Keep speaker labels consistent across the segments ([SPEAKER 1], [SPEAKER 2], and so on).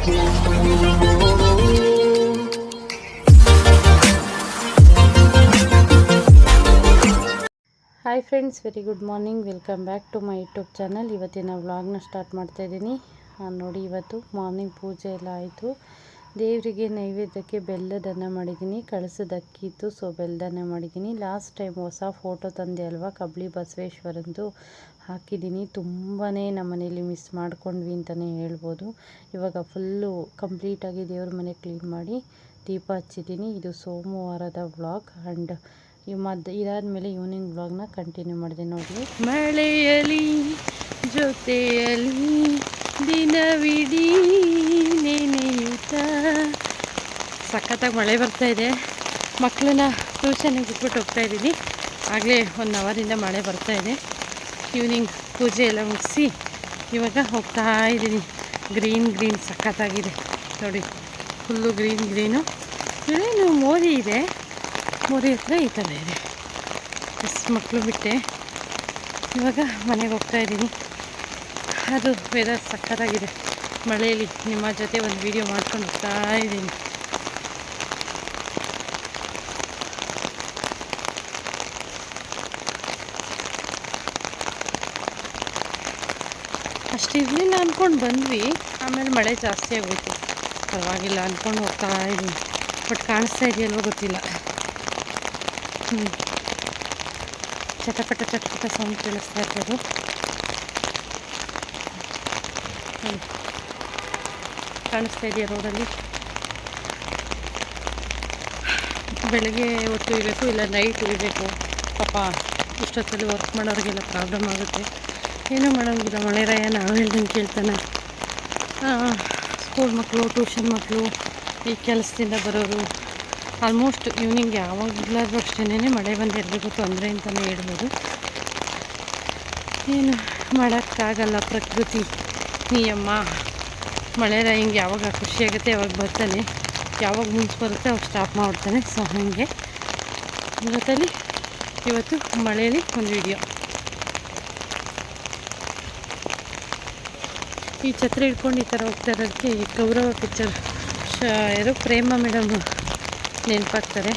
[SPEAKER 1] Hi friends, very good morning. Welcome back to my YouTube channel. ಇವತ್ತಿನ ವ್ಲಾಗ್ನ start ಮಾಡ್ತಾಯಿದ್ದೀನಿ. ನೋಡಿ, ಇವತ್ತು ಮಾರ್ನಿಂಗ್ ಪೂಜೆ ಎಲ್ಲ ಆಯಿತು. ದೇವರಿಗೆ ನೈವೇದ್ಯಕ್ಕೆ ಬೆಲ್ಲದನ್ನ ಮಾಡಿದ್ದೀನಿ. ಕಳಸದ ಅಕ್ಕಿ ಇತ್ತು, ಸೊ ಬೆಲ್ಲದನ್ನ ಮಾಡಿದ್ದೀನಿ. ಲಾಸ್ಟ್ ಟೈಮ್ ಹೊಸ ಫೋಟೋ ತಂದೆ ಅಲ್ವಾ, ಕಬ್ಲಿ ಬಸವೇಶ್ವರಂದು ಹಾಕಿದ್ದೀನಿ. ತುಂಬಾ ನಮ್ಮ ಮನೇಲಿ ಮಿಸ್ ಮಾಡ್ಕೊಂಡ್ವಿ ಅಂತಲೇ ಹೇಳ್ಬೋದು. ಇವಾಗ ಫುಲ್ಲು ಕಂಪ್ಲೀಟಾಗಿ ದೇವ್ರ ಮನೆ ಕ್ಲೀನ್ ಮಾಡಿ ದೀಪ ಹಚ್ಚಿದ್ದೀನಿ. ಇದು ಸೋಮವಾರದ ವ್ಲಾಗ್. ಆ್ಯಂಡ್ ಇದಾದಮೇಲೆ ಈವ್ನಿಂಗ್ ವ್ಲಾಗ್ನ ಕಂಟಿನ್ಯೂ ಮಾಡಿದೆ. ನೋಡಿ, ಮಳೆಯಲಿ ಜೊತೆಯಲಿ ದಿನವಿಡೀ ನೆನೆಯುತ್ತ. ಸಖತ್ತಾಗಿ ಮಳೆ ಬರ್ತಾಯಿದೆ. ಮಕ್ಕಳನ್ನ ಟ್ಯೂಷನ್ಗೆ ಬಿಟ್ಬಿಟ್ಟು ಹೋಗ್ತಾಯಿದ್ದೀನಿ. ಆಗಲೇ 1 ಅವರಿಂದ ಮಳೆ ಬರ್ತಾಯಿದೆ. ಈವ್ನಿಂಗ್ ಪೂಜೆ ಎಲ್ಲ ಮುಗಿಸಿ ಇವಾಗ ಹೋಗ್ತಾ ಇದ್ದೀನಿ. ಗ್ರೀನ್ ಸಖತ್ತಾಗಿದೆ ನೋಡಿ, ಫುಲ್ಲು ಗ್ರೀನು. ಏನು ಮೋರಿ ಇದೆ, ಮೋರಿ ಹತ್ರ ಈ ಥರ ಇದೆ. ಮಕ್ಕಳು ಬಿಟ್ಟೆ ಇವಾಗ ಮನೆಗೆ ಹೋಗ್ತಾಯಿದ್ದೀನಿ. ಅದು ವೆದರ್ ಸಖತ್ತಾಗಿದೆ. ಮಳೆಯಲ್ಲಿ ನಿಮ್ಮ ಜೊತೆ ಒಂದು ವಿಡಿಯೋ ಮಾಡ್ಕೊಂಡು ಹೋಗ್ತಾ ಇದ್ದೀನಿ. ಅಷ್ಟಿರಲಿಲ್ಲ ಅಂದ್ಕೊಂಡು ಬಂದ್ವಿ, ಆಮೇಲೆ ಮಳೆ ಜಾಸ್ತಿ ಆಗೋಯ್ತು. ಪರವಾಗಿಲ್ಲ ಅಂದ್ಕೊಂಡು ಹೋಗ್ತಾ ಇದ್ದೀನಿ. ಬಟ್ ಕಾಣಿಸ್ತಾ ಇದೆಯಲ್ವೋ ಗೊತ್ತಿಲ್ಲ. ಚಟಪಟ ಸೌಂಡ್ ಕೇಳಿಸ್ತಾ ಇರ್ಬೋದು. ಕಾಣಿಸ್ತಾ ಇದೆಯಾ ರೋಡಲ್ಲಿ? ಬೆಳಗ್ಗೆ ಹೊತ್ತು ಇರಬೇಕು, ಇಲ್ಲ ನೈಟ್ ಇರಬೇಕು. ಪಾಪ ಇಷ್ಟೊತ್ತಲ್ಲಿ ವರ್ಕ್ ಮಾಡೋರಿಗೆಲ್ಲ ಪ್ರಾಬ್ಲಮ್ ಆಗುತ್ತೆ. ಏನೂ ಮಾಡೋಂಗಿಲ್ಲ. ಮಳೆ ರಾಯ ನಾವು ಹೇಳ್ದಂಗೆ ಕೇಳ್ತಾನೆ. ಸ್ಕೂಲ್ ಮಕ್ಕಳು, ಟ್ಯೂಷನ್ ಮಕ್ಕಳು, ಈ ಕೆಲಸದಿಂದ ಬರೋರು ಆಲ್ಮೋಸ್ಟ್ ಈವ್ನಿಂಗ್ ಯಾವಾಗಲಾದ್ರೂ ಅಷ್ಟೇ ಮಳೆ ಬಂದಿರಬೇಕು, ತೊಂದರೆ ಅಂತಲೇ ಹೇಳ್ಬೋದು. ಏನು ಮಾಡೋಕ್ಕಾಗಲ್ಲ, ಪ್ರಕೃತಿ ನಿಯಮ. ಮಳೆ ಹಿಂಗೆ ಯಾವಾಗ ಖುಷಿಯಾಗುತ್ತೆ ಯಾವಾಗ ಬರ್ತಾನೆ, ಯಾವಾಗ ಮುಂಚೆ ಬರುತ್ತೆ ಅವಾಗ ಸ್ಟಾಪ್ ಮಾಡ್ತಾನೆ. ಸೊ ಹಾಗೆ ಇವತ್ತು ಮಳೆಯಲ್ಲಿ ಒಂದು ವಿಡಿಯೋ. ಈ ಛತ್ರಿ ಹಿಡ್ಕೊಂಡು ಈ ಥರ ಹೋಗ್ತಾ ಇರೋದಕ್ಕೆ ಈ ಗೌರವ ಪಿಕ್ಚರ್ ಯಾರು ಪ್ರೇಮ ಮೇಡಮ್ ನೆನಪಾಗ್ತಾರೆ.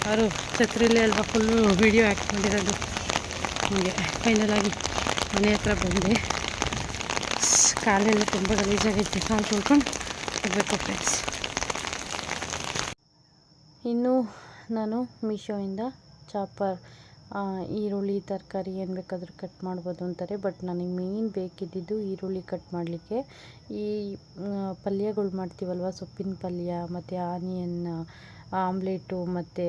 [SPEAKER 1] ಅವರು ಛತ್ರಿಲೇ ಅಲ್ವಾ ಫುಲ್ಲು ವಿಡಿಯೋ ಹಾಕ್ಕೊಂಡಿರೋದು. ಹೀಗೆ ಫೈನಲಾಗಿ ಮನೆ ಹತ್ರ ಬಂದೆ. ಕಾಲೆಲ್ಲ ತುಂಬ ಗಲೀಜಾಗೈತೆ. ಕಾಲು ತೊಳ್ಕೊಂಡು ಹೋಗಬೇಕು ಫ್ರೆಂಡ್ಸ್. ಇನ್ನು ನಾನು ಮೀಶೋಯಿಂದ ಚಾಪರ್, ಈರುಳ್ಳಿ, ತರಕಾರಿ ಏನು ಬೇಕಾದರೂ ಕಟ್ ಮಾಡ್ಬೋದು ಅಂತಾರೆ. ಬಟ್ ನನಗೆ ಮೇನ್ ಬೇಕಿದ್ದಿದ್ದು ಈರುಳ್ಳಿ ಕಟ್ ಮಾಡಲಿಕ್ಕೆ. ಈ ಪಲ್ಯಗಳು ಮಾಡ್ತೀವಲ್ವ, ಸೊಪ್ಪಿನ ಪಲ್ಯ ಮತ್ತು ಆನಿಯನ್ ಆಮ್ಲೆಟು ಮತ್ತು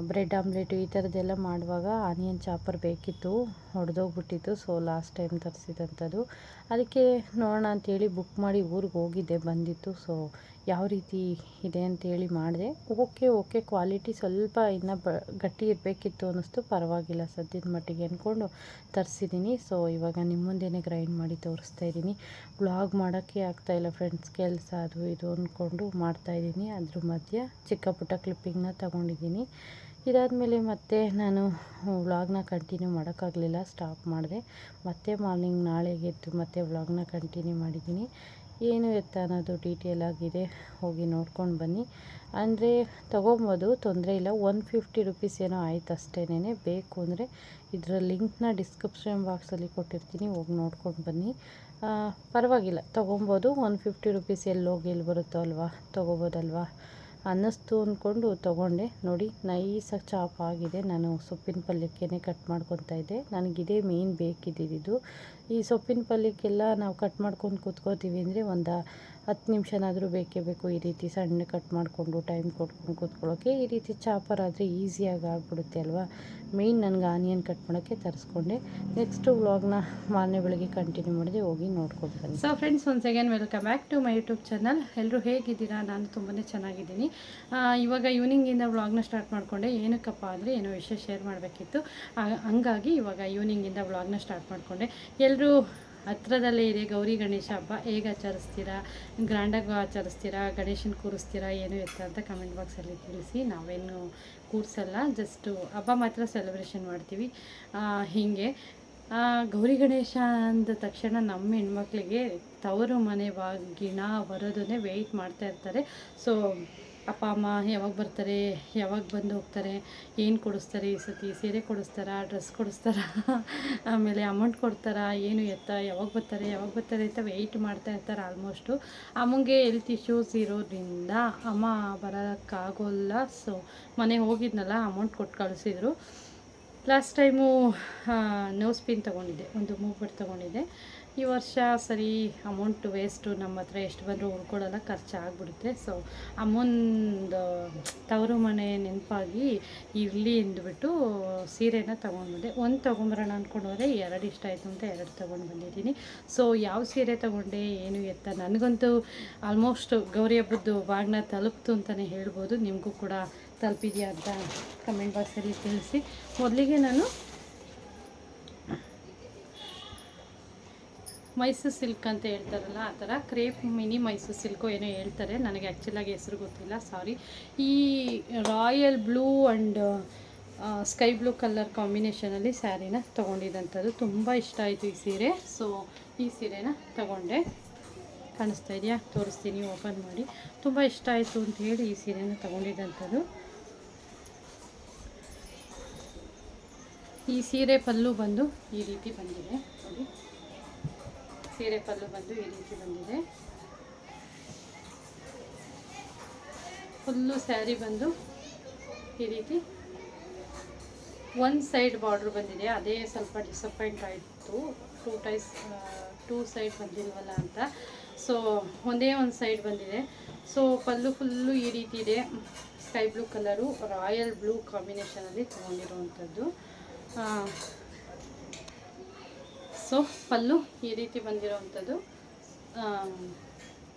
[SPEAKER 1] ಬ್ರೆಡ್ ಆಮ್ಲೆಟು ಈ ಥರದ್ದೆಲ್ಲ ಮಾಡುವಾಗ ಆನಿಯನ್ ಚಾಪರ್ ಬೇಕಿತ್ತು, ಹೊಡೆದೋಗ್ಬಿಟ್ಟಿತ್ತು. ಸೊ ಲಾಸ್ಟ್ ಟೈಮ್ ತರಿಸಿದಂಥದ್ದು. ಅದಕ್ಕೆ ನೋಡೋಣ ಅಂಥೇಳಿ ಬುಕ್ ಮಾಡಿ ಊರಿಗೆ ಹೋಗಿದ್ದೆ, ಬಂದಿತ್ತು. ಸೊ ಯಾವ ರೀತಿ ಇದೆ ಅಂತೇಳಿ ಮಾಡಿದೆ. ಓಕೆ ಕ್ವಾಲಿಟಿ ಸ್ವಲ್ಪ ಇನ್ನೂ ಗಟ್ಟಿ ಇರಬೇಕಿತ್ತು ಅನ್ನಿಸ್ತು. ಪರವಾಗಿಲ್ಲ ಸದ್ಯದ ಮಟ್ಟಿಗೆ ಅಂದ್ಕೊಂಡು ತರಿಸಿದ್ದೀನಿ. ಸೊ ಇವಾಗ ನಿಮ್ಮ ಮುಂದೆನೇ ಗ್ರೈಂಡ್ ಮಾಡಿ ತೋರಿಸ್ತಾ ಇದ್ದೀನಿ. ವ್ಲಾಗ್ ಮಾಡೋಕ್ಕೆ ಆಗ್ತಾಯಿಲ್ಲ ಫ್ರೆಂಡ್ಸ್, ಕೆಲಸ ಅದು ಇದು ಅಂದ್ಕೊಂಡು ಮಾಡ್ತಾಯಿದ್ದೀನಿ. ಅದ್ರ ಮಧ್ಯೆ ಚಿಕ್ಕ ಪುಟ್ಟ ಕ್ಲಿಪ್ಪಿಂಗ್ನ ತಗೊಂಡಿದ್ದೀನಿ. ಇದಾದಮೇಲೆ ಮತ್ತೆ ನಾನು ವ್ಲಾಗ್ನ ಕಂಟಿನ್ಯೂ ಮಾಡೋಕ್ಕಾಗಲಿಲ್ಲ, ಸ್ಟಾಪ್ ಮಾಡಿದೆ. ಮತ್ತೆ ಮಾರ್ನಿಂಗ್ ನಾಳೆಗೆ ಎದ್ದು ಮತ್ತೆ ವ್ಲಾಗ್ನ ಕಂಟಿನ್ಯೂ ಮಾಡಿದ್ದೀನಿ. ಏನು ಎತ್ತ ಅನ್ನೋದು ಡೀಟೇಲ್ ಆಗಿದೆ, ಹೋಗಿ ನೋಡ್ಕೊಂಡು ಬನ್ನಿ. ಅಂದರೆ ತೊಗೊಬೋದು, ತೊಂದರೆ ಇಲ್ಲ. 150 ರುಪೀಸ್ ಏನೋ ಆಯ್ತು ಅಷ್ಟೇನೆ. ಬೇಕು ಅಂದರೆ ಇದರ ಲಿಂಕ್ನ ಡಿಸ್ಕ್ರಿಪ್ಷನ್ ಬಾಕ್ಸಲ್ಲಿ ಕೊಟ್ಟಿರ್ತೀನಿ, ಹೋಗಿ ನೋಡ್ಕೊಂಡು ಬನ್ನಿ. ಪರವಾಗಿಲ್ಲ, ತೊಗೊಬೋದು. 150 ರುಪೀಸ್ ಎಲ್ಲೋಗಿ ಎಲ್ಲಿ ಬರುತ್ತೋ ಅಲ್ವಾ, ತೊಗೋಬೋದಲ್ವಾ ಅನ್ನಿಸ್ತು ಅಂದ್ಕೊಂಡು ತೊಗೊಂಡೆ. ನೋಡಿ, ನೈಸಾಗಿ ಚಾಪ್ ಆಗಿದೆ. ನಾನು ಸೊಪ್ಪಿನ ಪಲ್ಯಕ್ಕೇ ಕಟ್ ಮಾಡ್ಕೊತಾ ಇದ್ದೆ. ನನಗಿದೇ ಮೇನ್ ಬೇಕಿದ್ದಿದ್ದು. ಈ ಸೊಪ್ಪಿನ ಪಲ್ಯಕ್ಕೆಲ್ಲ ನಾವು ಕಟ್ ಮಾಡ್ಕೊಂಡು ಕೂತ್ಕೋತೀವಿ ಅಂದರೆ ಒಂದು 10 ನಿಮಿಷನಾದರೂ ಬೇಕೇ ಬೇಕು. ಈ ರೀತಿ ಸಣ್ಣ ಕಟ್ ಮಾಡಿಕೊಂಡು ಟೈಮ್ ಕೊಟ್ಕೊಂಡು ಕೂತ್ಕೊಳ್ಳೋಕ್ಕೆ. ಈ ರೀತಿ ಚಾಪರ್ ಆದರೆ ಈಸಿಯಾಗಿ ಆಗಿಬಿಡುತ್ತೆ ಅಲ್ವಾ. ಮೇಯ್ನ್ ನನಗೆ ಆನಿಯನ್ ಕಟ್ ಮಾಡೋಕ್ಕೆ ತರಿಸ್ಕೊಂಡೆ. ನೆಕ್ಸ್ಟು ವ್ಲಾಗ್ನ ಮಾರನೇ ಬೆಳಗ್ಗೆ ಕಂಟಿನ್ಯೂ ಮಾಡಿದೆ, ಹೋಗಿ ನೋಡ್ಕೊಂಡು ಬನ್ನಿ. So friends, once again welcome back to my YouTube channel. ಎಲ್ಲರೂ ಹೇಗಿದ್ದೀರಾ? ನಾನು ತುಂಬಾ ಚೆನ್ನಾಗಿದ್ದೀನಿ. ಇವಾಗ ಈವ್ನಿಂಗಿಂದ ವ್ಲಾಗ್ನ ಸ್ಟಾರ್ಟ್ ಮಾಡಿಕೊಂಡೆ. ಏನಕ್ಕಪ್ಪ ಅಂದರೆ ಏನೋ ವಿಷಯ ಶೇರ್ ಮಾಡಬೇಕಿತ್ತು, ಹಂಗಾಗಿ ಇವಾಗ ಈವ್ನಿಂಗಿಂದ ವ್ಲಾಗ್ನ ಸ್ಟಾರ್ಟ್ ಮಾಡಿಕೊಂಡೆ. ಎಲ್ಲರೂ ಹತ್ರದಲ್ಲೇ ಇದೆ ಗೌರಿ ಗಣೇಶ ಹಬ್ಬ. ಹೇಗೆ ಆಚರಿಸ್ತೀರಾ? ಗ್ರ್ಯಾಂಡಾಗಿ ಆಚರಿಸ್ತೀರಾ? ಗಣೇಶನ ಕೂರಿಸ್ತೀರಾ? ಏನು ಎತ್ತ ಅಂತ ಕಮೆಂಟ್ ಬಾಕ್ಸಲ್ಲಿ ತಿಳಿಸಿ. ನಾವೇನು ಕೂರಿಸಲ್ಲ, ಜಸ್ಟು ಹಬ್ಬ ಮಾತ್ರ ಸೆಲೆಬ್ರೇಷನ್ ಮಾಡ್ತೀವಿ. ಹೀಗೆ ಗೌರಿ ಗಣೇಶ ಅಂದ ತಕ್ಷಣ ನಮ್ಮ ಹೆಣ್ಮಕ್ಳಿಗೆ ತವರು ಮನೆ ಗಿಣ ಬರೋದನ್ನೇ ವೆಯ್ಟ್ ಮಾಡ್ತಾ ಇರ್ತಾರೆ. ಸೊ ಅಪ್ಪ ಅಮ್ಮ ಯಾವಾಗ ಬರ್ತಾರೆ, ಯಾವಾಗ ಬಂದು ಹೋಗ್ತಾರೆ, ಏನು ಕೊಡಿಸ್ತಾರೆ, ಈ ಸತಿ ಸೀರೆ ಕೊಡಿಸ್ತಾರಾ, ಡ್ರೆಸ್ ಕೊಡಿಸ್ತಾರಾ, ಆಮೇಲೆ ಅಮೌಂಟ್ ಕೊಡ್ತಾರಾ, ಏನು ಎತ್ತ, ಯಾವಾಗ ಬರ್ತಾರೆ ಅಂತ ವೆಯ್ಟ್ ಮಾಡ್ತಾ ಇರ್ತಾರೆ. ಆಲ್ಮೋಸ್ಟು ಅಮ್ಮಂಗೆ ಹೆಲ್ತ್ ಇಶ್ಯೂಸ್ ಇರೋದ್ರಿಂದ ಅಮ್ಮ ಬರೋಕ್ಕಾಗೋಲ್ಲ. ಸೊ ಮನೆ ಹೋಗಿದ್ನಲ್ಲ, ಅಮೌಂಟ್ ಕೊಟ್ಟು ಕಳಿಸಿದ್ರು. ಲಾಸ್ಟ್ ಟೈಮು ನೋಸ್ ಪಿನ್ ತೊಗೊಂಡಿದ್ದೆ, ಒಂದು ಮೂವ್ಬಟ್ ತೊಗೊಂಡಿದ್ದೆ. ಈ ವರ್ಷ ಸರಿ ಅಮೌಂಟ್ ವೇಸ್ಟು, ನಮ್ಮ ಹತ್ರ ಎಷ್ಟು ಬಂದರೂ ಉಳ್ಕೊಳ್ಳೋಲ್ಲ, ಖರ್ಚಾಗ್ಬಿಡುತ್ತೆ. ಸೊ ಅಮ್ಮೊಂದು ತವರು ಮನೆ ನೆನಪಾಗಿ ಇರಲಿ ಅಂದ್ಬಿಟ್ಟು ಸೀರೆನ ತೊಗೊಂಡ್ಬಂದೆ. ಒಂದು ತೊಗೊಂಬರೋಣ ಅಂದ್ಕೊಂಡು ಹೋದರೆ 2 ಇಷ್ಟ ಆಯಿತು ಅಂತ 2 ತೊಗೊಂಡು ಬಂದಿದ್ದೀನಿ. ಸೊ ಯಾವ ಸೀರೆ ತೊಗೊಂಡೆ ಏನು ಎತ್ತ, ನನಗಂತೂ ಆಲ್ಮೋಸ್ಟ್ ಗೌರಿ ಹಬ್ಬದ್ದು ಬಾಗಿನ ತಲುಪ್ತು ಅಂತಲೇ ಹೇಳ್ಬೋದು. ನಿಮಗೂ ಕೂಡ ತಲುಪಿದೆಯಾ ಅಂತ ಕಮೆಂಟ್ ಬಾಕ್ಸಲ್ಲಿ ತಿಳಿಸಿ. ಮೊದಲಿಗೆ ನಾನು ಮೈಸೂರು ಸಿಲ್ಕ್ ಅಂತ ಹೇಳ್ತಾರಲ್ಲ, ಆ ಥರ ಕ್ರೇಪ್ ಮಿನಿ ಮೈಸೂರು ಸಿಲ್ಕು ಏನೋ ಹೇಳ್ತಾರೆ, ನನಗೆ ಆ್ಯಕ್ಚುಲಾಗಿ ಹೆಸರು ಗೊತ್ತಿಲ್ಲ, ಸಾರಿ. ಈ royal blue and sky blue colour ಕಾಂಬಿನೇಷನಲ್ಲಿ ಸ್ಯಾರಿನ ತೊಗೊಂಡಿದ್ದಂಥದ್ದು. ತುಂಬ ಇಷ್ಟ ಆಯಿತು ಈ ಸೀರೆ. ಸೊ ಈ ಸೀರೆನ ತೊಗೊಂಡೆ. ಕಾಣಿಸ್ತಾ ಇದೆಯಾ, ತೋರಿಸ್ತೀನಿ ಓಪನ್ ಮಾಡಿ. ತುಂಬ ಇಷ್ಟ ಆಯಿತು ಅಂತ ಹೇಳಿ ಈ ಸೀರೆನ ತೊಗೊಂಡಿದ್ದಂಥದ್ದು. ಈ ಸೀರೆ ಪಲ್ಲು ಬಂದು ಈ ರೀತಿ ಬಂದಿದೆ ನೋಡಿ. ಸೀರೆ ಪಲ್ಲು ಬಂದು ಈ ರೀತಿ ಬಂದಿದೆ. ಫುಲ್ಲು ಸ್ಯಾರಿ ಬಂದು ಈ ರೀತಿ ಒನ್ ಸೈಡ್ ಬಾರ್ಡ್ರ್ ಬಂದಿದೆ. ಅದೇ ಸ್ವಲ್ಪ ಡಿಸಪಾಯಿಂಟ್ ಆಯಿತು, ಟೂ ಸೈಡ್ ಬಂದಿಲ್ವಲ್ಲ ಅಂತ. ಸೊ ಒಂದೇ ಒಂದು ಸೈಡ್ ಬಂದಿದೆ. ಸೊ ಪಲ್ಲು ಫುಲ್ಲು ಈ ರೀತಿ ಇದೆ. Sky blue colour royal blue ಕಾಂಬಿನೇಷನಲ್ಲಿ ತೊಗೊಂಡಿರುವಂಥದ್ದು. ಸೊ ಪಲ್ಲು ಈ ರೀತಿ ಬಂದಿರೋವಂಥದ್ದು.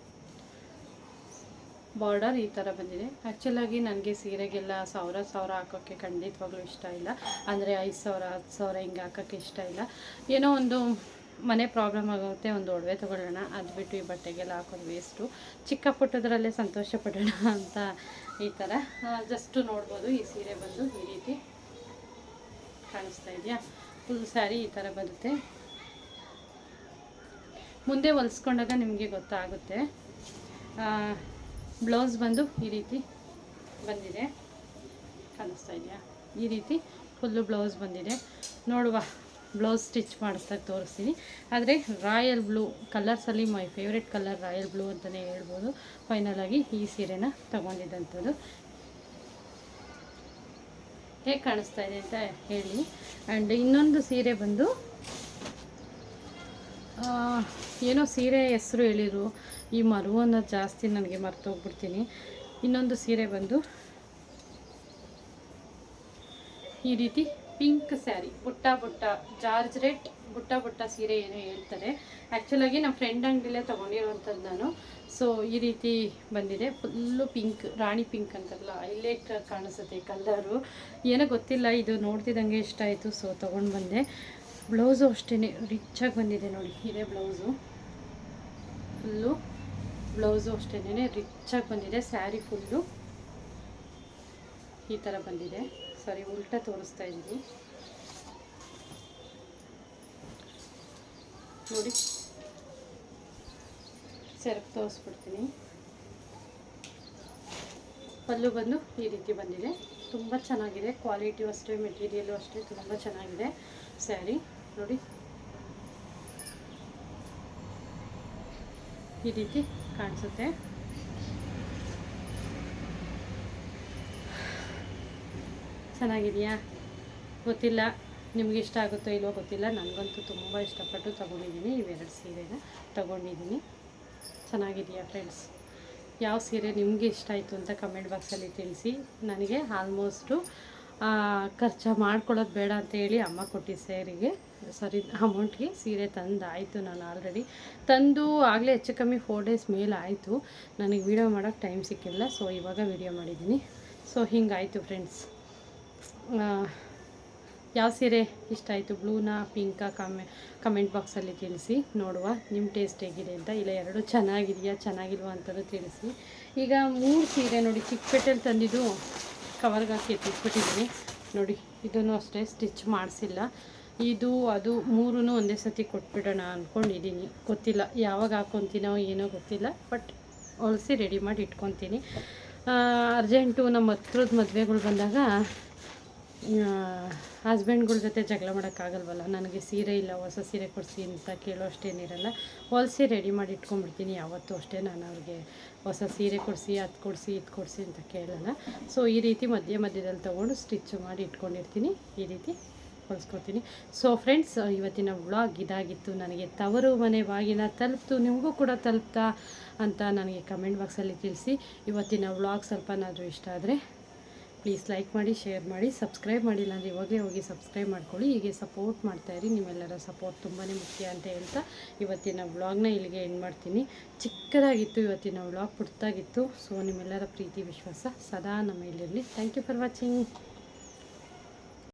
[SPEAKER 1] ಬಾರ್ಡರ್ ಈ ಥರ ಬಂದಿದೆ. ಆ್ಯಕ್ಚುಲಾಗಿ ನನಗೆ ಸೀರೆಗೆಲ್ಲ ಸಾವಿರ ಹಾಕೋಕ್ಕೆ ಖಂಡಿತವಾಗ್ಲೂ ಇಷ್ಟ ಇಲ್ಲ. ಅಂದರೆ 5,000 10,000 ಹಿಂಗೆ ಹಾಕೋಕ್ಕೆ ಇಷ್ಟ ಇಲ್ಲ. ಏನೋ ಒಂದು ಮನೆ ಪ್ರಾಬ್ಲಮ್ ಆಗುತ್ತೆ, ಒಂದು ಒಡವೆ ತೊಗೊಳ್ಳೋಣ, ಅದು ಬಿಟ್ಟು ಈ ಬಟ್ಟೆಗೆಲ್ಲ ಹಾಕೋದು ವೇಸ್ಟು. ಚಿಕ್ಕ ಪುಟ್ಟದರಲ್ಲೇ ಸಂತೋಷ ಪಡೋಣ ಅಂತ ಈ ಥರ ಜಸ್ಟು ನೋಡ್ಬೋದು. ಈ ಸೀರೆ ಬಂದು ಈ ರೀತಿ ಕಾಣಿಸ್ತಾ ಇದೆಯಾ. ಫುಲ್ ಸ್ಯಾರಿ ಈ ಥರ ಬರುತ್ತೆ. ಮುಂದೆ ಹೊಲಿಸ್ಕೊಂಡಾಗ ನಿಮಗೆ ಗೊತ್ತಾಗುತ್ತೆ. ಬ್ಲೌಸ್ ಬಂದು ಈ ರೀತಿ ಬಂದಿದೆ, ಕಾಣಿಸ್ತಾ ಇದೆಯಾ. ಈ ರೀತಿ ಫುಲ್ಲು ಬ್ಲೌಸ್ ಬಂದಿದೆ. ನೋಡುವ, ಬ್ಲೌಸ್ ಸ್ಟಿಚ್ ಮಾಡಿಸ್ದಾಗ ತೋರಿಸ್ತೀನಿ. ಆದರೆ ರಾಯಲ್ ಬ್ಲೂ ಕಲರ್ಸಲ್ಲಿ my favourite colour royal blue ಅಂತಲೇ ಹೇಳ್ಬೋದು. ಫೈನಲಾಗಿ ಈ ಸೀರೆನ ತೊಗೊಂಡಿದ್ದಂಥದ್ದು. ಹೇಗೆ ಕಾಣಿಸ್ತಾ ಇದೆ ಅಂತ ಹೇಳಿ. ಆ್ಯಂಡ್ ಇನ್ನೊಂದು ಸೀರೆ ಬಂದು ಏನೋ ಸೀರೆ ಹೆಸರು ಹೇಳಿದರು, ಈ ಮರು ಅನ್ನೋದು ಜಾಸ್ತಿ ನನಗೆ ಮರ್ತೋಗ್ಬಿಡ್ತೀನಿ. ಇನ್ನೊಂದು ಸೀರೆ ಬಂದು ಈ ರೀತಿ ಪಿಂಕ್ ಸ್ಯಾರಿ, ಬುಟ್ಟ ಜಾರ್ಜ್ ಬುಟ್ಟ ಸೀರೆ ಏನೋ ಹೇಳ್ತಾರೆ. ಆ್ಯಕ್ಚುಲಾಗಿ ನಮ್ಮ ಫ್ರೆಂಡ್ ಅಂಗಡಿಲೇ ತೊಗೊಂಡಿರೋವಂಥದ್ದು ನಾನು. ಸೊ ಈ ರೀತಿ ಬಂದಿದೆ. ಫುಲ್ಲು ಪಿಂಕ್, ರಾಣಿ ಪಿಂಕ್ ಅಂತಾರಲ್ಲ, ಹೈಲೈಟ್ ಕಾಣಿಸುತ್ತೆ ಕಲರು. ಏನೋ ಗೊತ್ತಿಲ್ಲ, ಇದು ನೋಡ್ತಿದ್ದಂಗೆ ಇಷ್ಟ ಆಯಿತು. ಸೊ ತೊಗೊಂಡು ಬಂದೆ. ಬ್ಲೌಸು ಅಷ್ಟೇ ರಿಚಾಗಿ ಬಂದಿದೆ ನೋಡಿ. ಇದೇ ಬ್ಲೌಸು, ಫುಲ್ಲು ಬ್ಲೌಸು ಅಷ್ಟೇ ರಿಚಾಗಿ ಬಂದಿದೆ. ಸ್ಯಾರಿ ಫುಲ್ಲು ಈ ಥರ ಬಂದಿದೆ. ಸಾರಿ, ಉಲ್ಟಾ ತೋರಿಸ್ತಾ ಇದ್ದೀನಿ ನೋಡಿ. ಸೆರಗು ತೋರಿಸ್ಬಿಡ್ತೀನಿ. ಪಲ್ಲು ಬಂದು ಈ ರೀತಿ ಬಂದಿದೆ. ತುಂಬ ಚೆನ್ನಾಗಿದೆ, ಕ್ವಾಲಿಟಿಯು ಅಷ್ಟೇ, ಮೆಟೀರಿಯಲು ಅಷ್ಟೇ, ತುಂಬ ಚೆನ್ನಾಗಿದೆ ಸ್ಯಾರಿ ನೋಡಿ. ಈ ರೀತಿ ಕಾಣಿಸುತ್ತೆ. ಚೆನ್ನಾಗಿದೆಯಾ ಗೊತ್ತಿಲ್ಲ, ನಿಮ್ಗೆ ಇಷ್ಟ ಆಗುತ್ತೋ ಇಲ್ವೋ ಗೊತ್ತಿಲ್ಲ. ನನಗಂತೂ ತುಂಬ ಇಷ್ಟಪಟ್ಟು ತೊಗೊಂಡಿದ್ದೀನಿ. ಇವೆರಡು ಸೀರೆನ ತೊಗೊಂಡಿದ್ದೀನಿ. ಚೆನ್ನಾಗಿದೆಯಾ ಫ್ರೆಂಡ್ಸ್? ಯಾವ ಸೀರೆ ನಿಮಗೆ ಇಷ್ಟ ಆಯಿತು ಅಂತ ಕಮೆಂಟ್ ಬಾಕ್ಸಲ್ಲಿ ತಿಳಿಸಿ. ನನಗೆ ಆಲ್ಮೋಸ್ಟು ಖರ್ಚು ಮಾಡ್ಕೊಳ್ಳೋದು ಬೇಡ ಅಂತ ಹೇಳಿ ಅಮ್ಮ ಕೊಟ್ಟಿದ್ದ ಅಮೌಂಟ್ಗೆ ಸೀರೆ ತಂದಾಯಿತು. ನಾನು ಆಲ್ರೆಡಿ ತಂದು ಆಗಲೇ ಹೆಚ್ಚು ಕಮ್ಮಿ 4 ಡೇಸ್ ಮೇಲೆ ಆಯಿತು. ನನಗೆ ವೀಡಿಯೋ ಮಾಡೋಕ್ಕೆ ಟೈಮ್ ಸಿಕ್ಕಿಲ್ಲ. ಸೊ ಇವಾಗ ವೀಡಿಯೋ ಮಾಡಿದ್ದೀನಿ. ಸೊ ಹಿಂಗಾಯಿತು ಫ್ರೆಂಡ್ಸ್. ಯಾವ ಸೀರೆ ಇಷ್ಟ ಆಯಿತು, ಬ್ಲೂನಾ ಪಿಂಕಾ, ಕಮೆಂಟ್ ಬಾಕ್ಸಲ್ಲಿ ತಿಳಿಸಿ. ನೋಡುವ ನಿಮ್ಮ ಟೇಸ್ಟ್ ಹೇಗಿದೆ ಅಂತ. ಇಲ್ಲ ಎರಡೂ ಚೆನ್ನಾಗಿಲ್ವಾ ಅಂತಲೂ ತಿಳಿಸಿ. ಈಗ 3 ಸೀರೆ ನೋಡಿ, ಚಿಕ್ಕಪೇಟೆಯಲ್ಲಿ ತಂದಿದ್ದು ಕವರ್ಗೆ ಹಾಕಿ ಎತ್ತಿಟ್ಬಿಟ್ಟಿದ್ದೀನಿ ನೋಡಿ. ಇದನ್ನು ಅಷ್ಟೇ ಸ್ಟಿಚ್ ಮಾಡಿಸಿಲ್ಲ.
[SPEAKER 2] ಇದು ಅದು ಮೂರೂ ಒಂದೇ ಸತಿ ಕೊಟ್ಬಿಡೋಣ ಅಂದ್ಕೊಂಡಿದ್ದೀನಿ. ಗೊತ್ತಿಲ್ಲ ಯಾವಾಗ ಹಾಕ್ಕೊತೀನೋ ಏನೋ ಗೊತ್ತಿಲ್ಲ, ಬಟ್ ಹೊಲಿಸಿ ರೆಡಿ ಮಾಡಿ ಇಟ್ಕೊತೀನಿ. ಅರ್ಜೆಂಟು ನಮ್ಮ ಹತ್ರದ ಮದುವೆಗಳು ಬಂದಾಗ ಹಸ್ಬೆಂಡ್ಗಳ ಜೊತೆ ಜಗಳ ಮಾಡೋಕ್ಕಾಗಲ್ವಲ್ಲ. ನನಗೆ ಸೀರೆ ಇಲ್ಲ, ಹೊಸ ಸೀರೆ ಕೊಡಿಸಿ ಅಂತ ಕೇಳೋ ಅಷ್ಟೇನಿರಲ್ಲ. ಹೊಲಿಸಿ ರೆಡಿ ಮಾಡಿ ಇಟ್ಕೊಂಡ್ಬಿಡ್ತೀನಿ. ಯಾವತ್ತೂ ಅಷ್ಟೇ ನಾನು ಅವ್ರಿಗೆ ಹೊಸ ಸೀರೆ ಕೊಡಿಸಿ ಅದು ಕೊಡಿಸಿ ಇದು ಕೊಡಿಸಿ ಅಂತ ಕೇಳಲ್ಲ. ಸೊ ಈ ರೀತಿ ಮಧ್ಯದಲ್ಲಿ ತೊಗೊಂಡು ಸ್ಟಿಚ್ಚು ಮಾಡಿ ಇಟ್ಕೊಂಡಿರ್ತೀನಿ. ಈ ರೀತಿ ಹೊಲಿಸ್ಕೊತೀನಿ. ಸೊ ಫ್ರೆಂಡ್ಸ್, ಇವತ್ತಿನ ವ್ಲಾಗ್ ಇದಾಗಿತ್ತು. ನನಗೆ ತವರು ಮನೆ ಬಾಗಿನ ತಲುಪ್ತು, ನಿಮಗೂ ಕೂಡ ತಲುಪ್ತಾ ಅಂತ ನನಗೆ ಕಮೆಂಟ್ ಬಾಕ್ಸಲ್ಲಿ ತಿಳಿಸಿ. ಇವತ್ತಿನ ವ್ಲಾಗ್ ಸ್ವಲ್ಪನಾದರೂ ಇಷ್ಟ ಆದರೆ ಪ್ಲೀಸ್ ಲೈಕ್ ಮಾಡಿ, ಶೇರ್ ಮಾಡಿ, ಸಬ್ಸ್ಕ್ರೈಬ್ ಮಾಡಿಲ್ಲ ಅಂದರೆ ಇವಾಗಲೇ ಹೋಗಿ ಸಬ್ಸ್ಕ್ರೈಬ್ ಮಾಡ್ಕೊಳ್ಳಿ. ಹೀಗೆ ಸಪೋರ್ಟ್ ಮಾಡ್ತಾಯಿರಿ. ನಿಮ್ಮೆಲ್ಲರ ಸಪೋರ್ಟ್ ತುಂಬಾ ಮುಖ್ಯ ಅಂತ ಹೇಳ್ತಾ ಇವತ್ತಿನ ವ್ಲಾಗ್ನ ಇಲ್ಲಿಗೆ ಎಂಡ್ ಮಾಡ್ತೀನಿ. ಚಿಕ್ಕದಾಗಿತ್ತು ಇವತ್ತಿನ ವ್ಲಾಗ್, ಪುಟ್ಟದಾಗಿತ್ತು. ಸೊ ನಿಮ್ಮೆಲ್ಲರ ಪ್ರೀತಿ ವಿಶ್ವಾಸ ಸದಾ ನಮ್ಮ ಮೇಲಿರಲಿ. Thank you for watching.